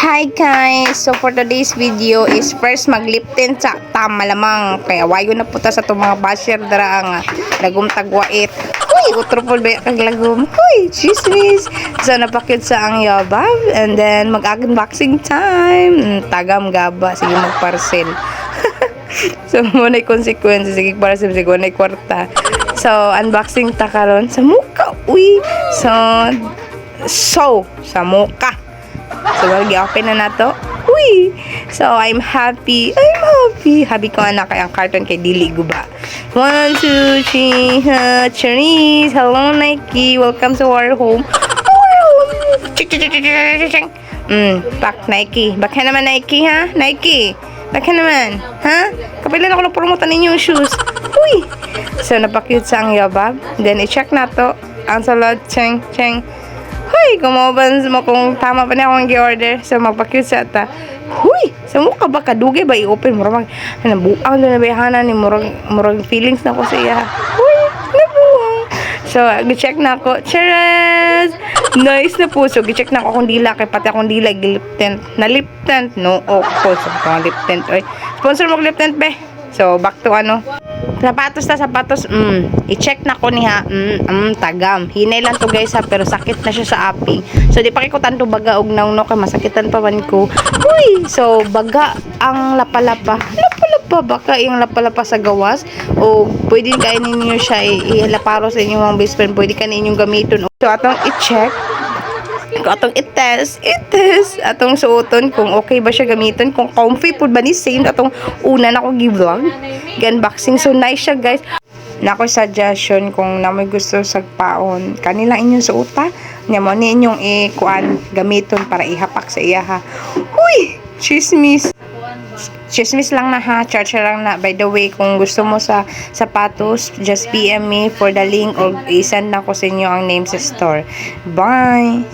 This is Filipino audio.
Hi guys! So for today's video is first mag-lip tint sa tama lamang. Kaya wayo na puta sa itong mga basher dara ang lagom tagwait. Uy! Utropol ba kag lagom? Uy! Chismis! So napakit sa ang yabab. And then mag-unboxing time. Tagam gaba. Sige mag-parcel. So muna yung consequences. Sige parcel. Sige muna yung kwarta. So unboxing ta karon sa muka. Uy! So sa muka. So, mag-open na nato. Uy! So, I'm happy. Happy ko anak kay ang carton kay Dili Guba. 1, 2, 3, Chinese. Hello, Nike. Welcome to our home. Pak Nike. Baka naman Nike, ha? Nike. Baka naman. Ha? Kapilan ako na-promote ninyo yung shoes. Uy! So, napakute sa ang yabab. Then, i-check na to. Ang salad. Cheng. Huy, kumaban mo kung tama pa na akong gi-order. So, magpa-cute sa ata. Huy, sa mukha ba kadugay ba i-open? Murag, nabuang doon na bayhanan ni murag feelings na ko sa iya. Huy, nabuang. So, gi-check na ako. Cheers! Nice na po. So, gi-check na ako kung dila. Kaya pati akong dila, gi-lip tint. Na lip tint? No, of course. So, lip tint. Oy. Sponsor mo lip tint, be. So, back to sapatos. I-check na ko niya. Tagam. Hinay lang to guys ha, pero sakit na siya sa aping. So, di pa kikutan to baga og naunok kay masakitan pa man ko. Uy! So, baga ang lapalapa. Baka yung lapalapa sa gawas. O, pwede kainin niyo siya ilaparo sa inyong best friend. Pwede ka ninyong gamiton. So, atong i-check. Atong i-test, atong suoton kung okay ba siya gamiton, kung comfy po ba ni same atong una na ko gi-vlog unboxing. So nice siya guys. Nako suggestion kung namoy gusto sa paon kanila inyong suota nya mo ni inyong ikuan gamiton para ihapak sa iya ha. Uy, chismis lang na ha, charge lang na. By the way, kung gusto mo sa sapatos, just PM me for the link or isend na ko sa inyo ang name sa store. Bye!